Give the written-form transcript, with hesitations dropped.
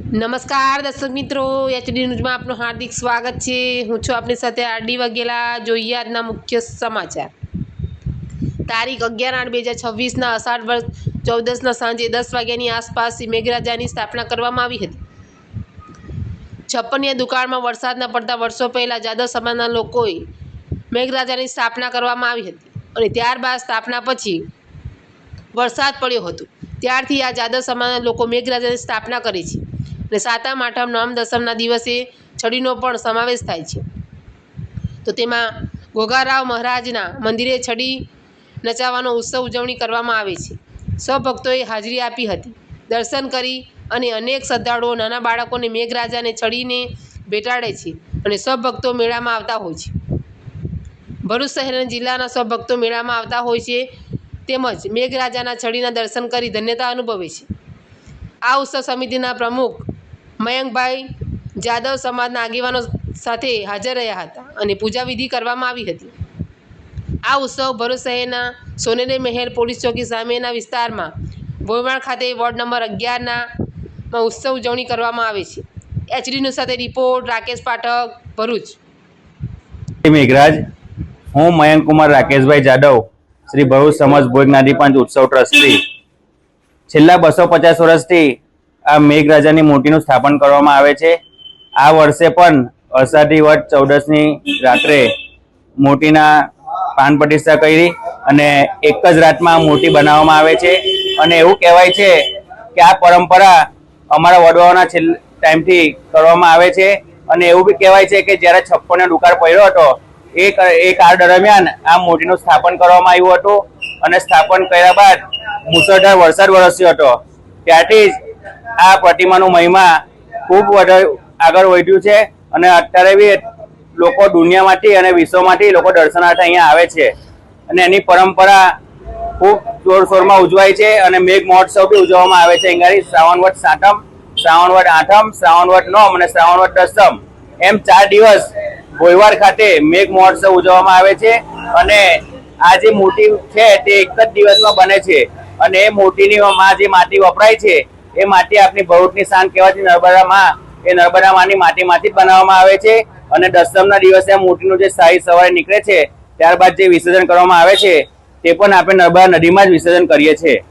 નમસ્કાર દર્શક મિત્રો, એચડી ન્યૂઝમાં આપનું હાર્દિક સ્વાગત છે। હું છું આપની સાથે આરડી વાઘેલા। જોઈએ આજના મુખ્ય સમાચાર। તારીખ 11/8/2026ના અષાઢ વર્ષ 14ના સાંજે 10 વાગ્યાની આસપાસ મેઘરાજાની સ્થાપના કરવામાં આવી હતી। છપ્પનિયા દુકાળમાં વરસાદ ન પડતા વર્ષો પહેલાં જાદવ સમાજના લોકોએ મેઘરાજાની સ્થાપના કરવામાં આવી હતી અને ત્યારબાદ સ્થાપના પછી વરસાદ પડ્યો હતો। ત્યારથી આ જાદવ સમાજના લોકો મેઘરાજાની સ્થાપના કરે છે અને સાતમ આઠમ નોમ દસમના દિવસે છડીનો પણ સમાવેશ થાય છે। તો તેમાં ઘોઘારાવ મહારાજના મંદિરે છડી નચાવવાનો ઉત્સવ ઉજવણી કરવામાં આવે છે। સૌ ભક્તોએ હાજરી આપી હતી। દર્શન કરી અને અનેક શ્રદ્ધાળુઓ નાના બાળકોને મેઘરાજાને છડીને ભેટાડે છે અને સૌ ભક્તો મેળામાં આવતા હોય છે। ભરૂચ શહેર અને જિલ્લાના સૌ ભક્તો મેળામાં આવતા હોય છે તેમજ મેઘરાજાના છડીના દર્શન કરી ધન્યતા અનુભવે છે। આ ઉત્સવ સમિતિના પ્રમુખ મયંકભાઈ જાદવ સમાજના આગેવાનો સાથે હાજર રહ્યા હતા અને પૂજાવિધિ કરવામાં આવી હતી। આ ઉત્સવ ભરૂચ શહેરના સોનેરી મહેલ પોલીસ ચોકી સામેના વિસ્તારમાં ભોયમાળ ખાતે વોર્ડ નંબર 11માં ઉત્સવ ઉજવણી કરવામાં આવે છે। એચડી ન્યૂઝ સાથે રિપોર્ટ રાકેશ પાઠક, ભરૂચ। મેઘરાજ, હું મયંક કુમાર રાકેશભાઈ જાદવ, શ્રી ભરૂચ સમાજ ભોજ જ્ઞાતિ પંચ ઉત્સવ ટ્રસ્ટી। છેલ્લા 250 વર્ષથી આ મેઘરાજાની મૂર્તિનું સ્થાપન કરવામાં આવે છે। આ વર્ષે પણ અષાઢી વટ 14ની રાત્રે મૂર્તિના પાન પ્રતિષ્ઠા કરી અને એક જ રાતમાં મૂર્તિ બનાવવામાં આવે છે અને એવું કહેવાય છે કે આ પરંપરા અમારા વડવાઓના ટાઈમથી કરવામાં આવે છે અને એવું બી કહેવાય છે કે જ્યારે 56નો દુકાળ પડ્યો હતો એ કાળ દરમિયાન આ મૂર્તિનું સ્થાપન કરવામાં આવ્યું હતું અને સ્થાપન કર્યા બાદ મુસળધાર વરસાદ વરસ્યો હતો। ત્યારથી જ આ પ્રતિમાનું મહિમા ખૂબ આગળ વધ્યું છે અને અત્યારે બી લોકો દુનિયામાંથી અને વિશ્વમાંથી લોકો દર્શનાર્થે અહીંયા આવે છે અને એની પરંપરા ખૂબ જોરશોરમાં ઉજવાય છે અને મેઘ મહોત્સવ બી ઉજવવામાં આવે છે। અહીં શ્રાવણ વટ સાતમ, શ્રાવણ વટ આઠમ, શ્રાવણ વટ નોમ અને શ્રાવણ વટ દસમ એમ 4 દિવસ ભોયવાડ ખાતે મેઘ મહોત્સવ ઉજવવામાં આવે છે અને આ જે મૂર્તિ છે તે એક જ દિવસમાં બને છે અને એ મૂર્તિની જે માટી વપરાય છે એ માટી આપણી ભરૂચની શાન કહેવાતી નર્મદા માં, એ નર્મદા માની માટીમાંથી જ બનાવવામાં આવે છે અને દસમના દિવસે આ મૂર્તિનું જે શાહી સવારે નીકળે છે ત્યારબાદ જે વિસર્જન કરવામાં આવે છે તે પણ આપણે નર્મદા નદીમાં જ વિસર્જન કરીએ છીએ।